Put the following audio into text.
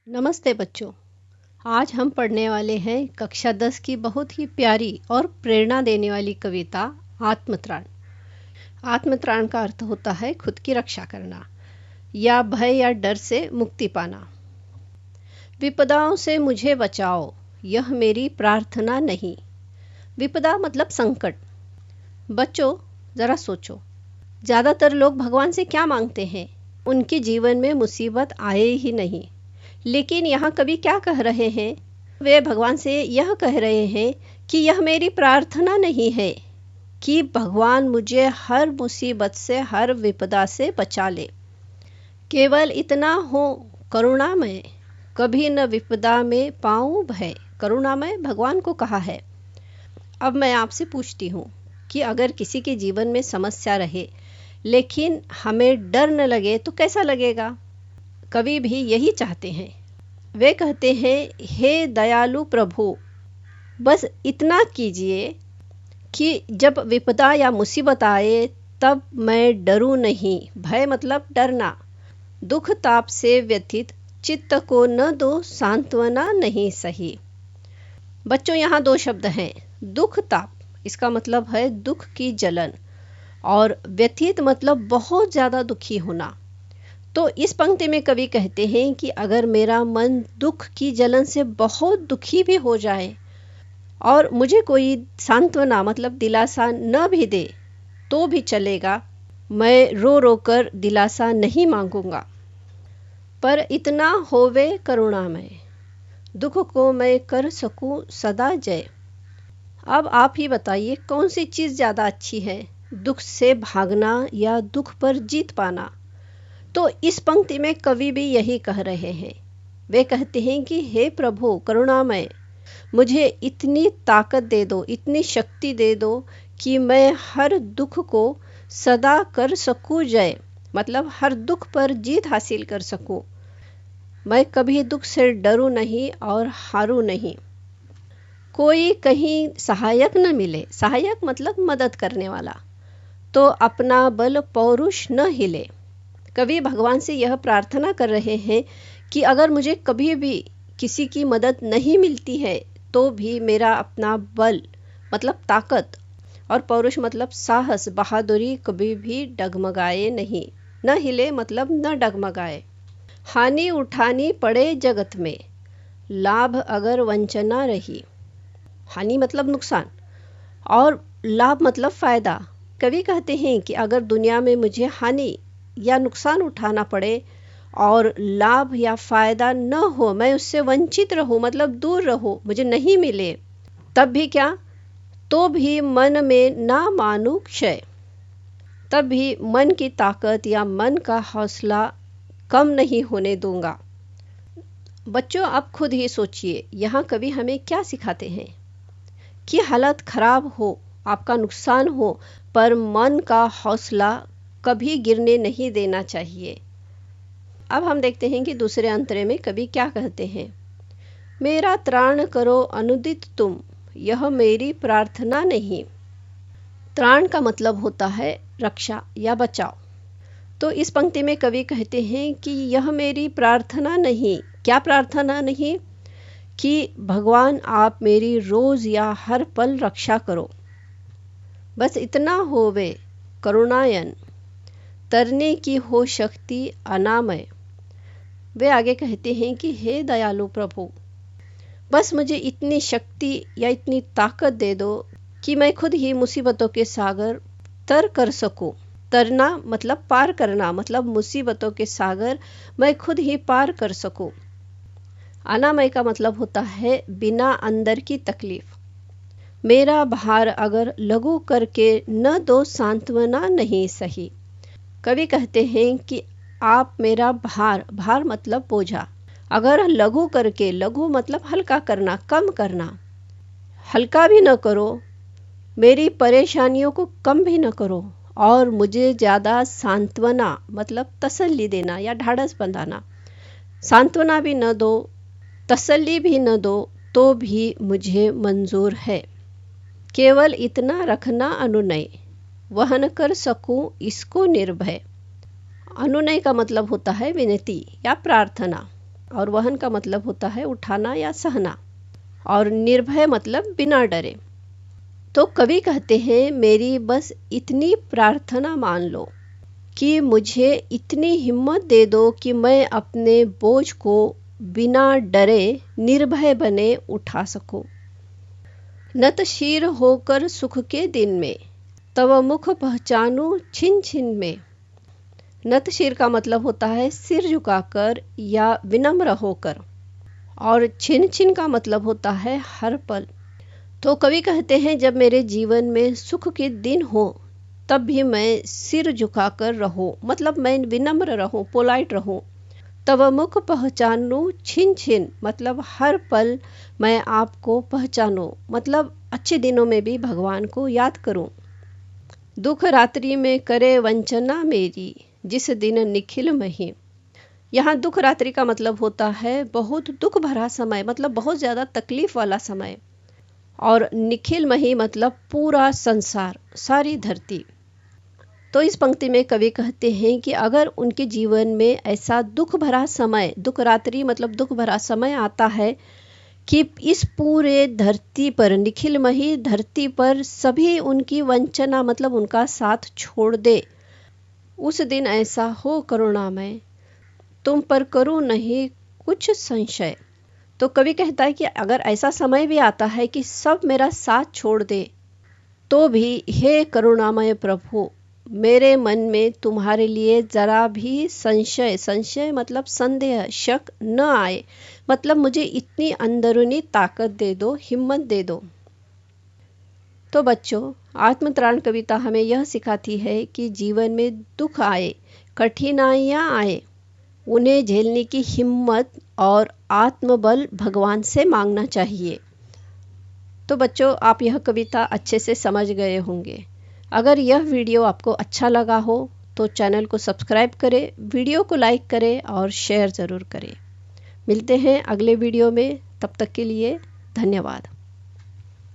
नमस्ते बच्चों। आज हम पढ़ने वाले हैं कक्षा 10 की बहुत ही प्यारी और प्रेरणा देने वाली कविता आत्मत्राण। आत्मत्राण का अर्थ होता है खुद की रक्षा करना या भय या डर से मुक्ति पाना। विपदाओं से मुझे बचाओ, यह मेरी प्रार्थना नहीं। विपदा मतलब संकट। बच्चों, ज़रा सोचो, ज़्यादातर लोग भगवान से क्या मांगते हैं? उनके जीवन में मुसीबत आए ही नहीं। लेकिन यहाँ कवि क्या कह रहे हैं? वे भगवान से यह कह रहे हैं कि यह मेरी प्रार्थना नहीं है कि भगवान मुझे हर मुसीबत से, हर विपदा से बचा ले। केवल इतना हो करुणामय, कभी न विपदा में पाऊं भय। करुणामय भगवान को कहा है। अब मैं आपसे पूछती हूँ कि अगर किसी के जीवन में समस्या रहे लेकिन हमें डर न लगे तो कैसा लगेगा? कवि भी यही चाहते हैं। वे कहते हैं, हे दयालु प्रभु, बस इतना कीजिए कि जब विपदा या मुसीबत आए तब मैं डरूं नहीं। भय मतलब डरना। दुख ताप से व्यथित चित्त को न दो सांत्वना नहीं सही। बच्चों, यहाँ दो शब्द हैं, दुख ताप, इसका मतलब है दुख की जलन, और व्यथित मतलब बहुत ज़्यादा दुखी होना। तो इस पंक्ति में कवि कहते हैं कि अगर मेरा मन दुख की जलन से बहुत दुखी भी हो जाए और मुझे कोई सांत्वना मतलब दिलासा न भी दे तो भी चलेगा, मैं रो रो कर दिलासा नहीं मांगूंगा। पर इतना होवे करुणामय, दुख को मैं कर सकूं सदा जय। अब आप ही बताइए, कौन सी चीज़ ज़्यादा अच्छी है, दुख से भागना या दुख पर जीत पाना? तो इस पंक्ति में कवि भी यही कह रहे हैं। वे कहते हैं कि हे प्रभु करुणामय, मुझे इतनी ताकत दे दो, इतनी शक्ति दे दो कि मैं हर दुख को सदा कर सकूं जय, मतलब हर दुख पर जीत हासिल कर सकूं। मैं कभी दुख से डरूं नहीं और हारूं नहीं। कोई कहीं सहायक न मिले, सहायक मतलब मदद करने वाला, तो अपना बल पौरुष न हिले। कवि भगवान से यह प्रार्थना कर रहे हैं कि अगर मुझे कभी भी किसी की मदद नहीं मिलती है तो भी मेरा अपना बल मतलब ताकत और पौरुष मतलब साहस, बहादुरी कभी भी डगमगाए नहीं। न हिले मतलब न डगमगाए। हानि उठानी पड़े जगत में, लाभ अगर वंचना रही। हानि मतलब नुकसान और लाभ मतलब फ़ायदा। कवि कहते हैं कि अगर दुनिया में मुझे हानि या नुकसान उठाना पड़े और लाभ या फ़ायदा न हो, मैं उससे वंचित रहूं मतलब दूर रहूं, मुझे नहीं मिले, तब भी क्या? तो भी मन में ना मानूं क्षय। तब भी मन की ताकत या मन का हौसला कम नहीं होने दूंगा। बच्चों, आप खुद ही सोचिए, यहाँ कवि हमें क्या सिखाते हैं कि हालत खराब हो, आपका नुकसान हो, पर मन का हौसला कभी गिरने नहीं देना चाहिए। अब हम देखते हैं कि दूसरे अंतरे में कवि क्या कहते हैं। मेरा त्राण करो अनुदित तुम, यह मेरी प्रार्थना नहीं। त्राण का मतलब होता है रक्षा या बचाव। तो इस पंक्ति में कवि कहते हैं कि यह मेरी प्रार्थना नहीं। क्या प्रार्थना नहीं? कि भगवान आप मेरी रोज़ या हर पल रक्षा करो। बस इतना होवे करुणायन, तरने की हो शक्ति अनामय। वे आगे कहते हैं कि हे दयालु प्रभु, बस मुझे इतनी शक्ति या इतनी ताकत दे दो कि मैं खुद ही मुसीबतों के सागर तर कर सकूं। तरना मतलब पार करना, मतलब मुसीबतों के सागर मैं खुद ही पार कर सकूं। अनामय का मतलब होता है बिना अंदर की तकलीफ। मेरा भार अगर लघु करके न दो सांत्वना नहीं सही। कवि कहते हैं कि आप मेरा भार मतलब बोझा, अगर लघु करके, लघु मतलब हल्का करना, कम करना, हल्का भी न करो, मेरी परेशानियों को कम भी न करो, और मुझे ज़्यादा सांत्वना मतलब तसल्ली देना या ढाढ़स बंधाना, सांत्वना भी न दो, तसल्ली भी न दो, तो भी मुझे मंजूर है। केवल इतना रखना अनुनय, वहन कर सकूं इसको निर्भय। अनुनय का मतलब होता है विनती या प्रार्थना। और वहन का मतलब होता है उठाना या सहना, और निर्भय मतलब बिना डरे। तो कवि कहते हैं, मेरी बस इतनी प्रार्थना मान लो कि मुझे इतनी हिम्मत दे दो कि मैं अपने बोझ को बिना डरे निर्भय बने उठा सकूं। नतशीर होकर सुख के दिन में, तव मुख पहचानूं छिन छिन में। नतशीर का मतलब होता है सिर झुकाकर या विनम्र होकर, और छिन छिन का मतलब होता है हर पल। तो कवि कहते हैं, जब मेरे जीवन में सुख के दिन हो तब भी मैं सिर झुकाकर रहूं, मतलब मैं विनम्र रहूं, पोलाइट रहूं। तब मुख पहचानूं छिन छिन, मतलब हर पल मैं आपको पहचानूं, मतलब अच्छे दिनों में भी भगवान को याद करूं। दुख रात्रि में करे वंचना मेरी, जिस दिन निखिल मही। यहाँ दुख रात्रि का मतलब होता है बहुत दुख भरा समय, मतलब बहुत ज़्यादा तकलीफ वाला समय। और निखिल मही मतलब पूरा संसार, सारी धरती। तो इस पंक्ति में कवि कहते हैं कि अगर उनके जीवन में ऐसा दुख भरा समय, दुख रात्रि मतलब दुख भरा समय आता है कि इस पूरे धरती पर, निखिलमयी धरती पर सभी उनकी वंचना मतलब उनका साथ छोड़ दे, उस दिन ऐसा हो करुणामय, तुम पर करूं नहीं कुछ संशय। तो कवि कहता है कि अगर ऐसा समय भी आता है कि सब मेरा साथ छोड़ दे, तो भी हे करुणामय प्रभु, मेरे मन में तुम्हारे लिए जरा भी संशय, संशय मतलब संदेह, शक न आए, मतलब मुझे इतनी अंदरूनी ताकत दे दो, हिम्मत दे दो। तो बच्चों, आत्मत्राण कविता हमें यह सिखाती है कि जीवन में दुख आए, कठिनाइयाँ आए, उन्हें झेलने की हिम्मत और आत्मबल भगवान से मांगना चाहिए। तो बच्चों, आप यह कविता अच्छे से समझ गए होंगे। अगर यह वीडियो आपको अच्छा लगा हो तो चैनल को सब्सक्राइब करें, वीडियो को लाइक करें और शेयर ज़रूर करें। मिलते हैं अगले वीडियो में, तब तक के लिए धन्यवाद।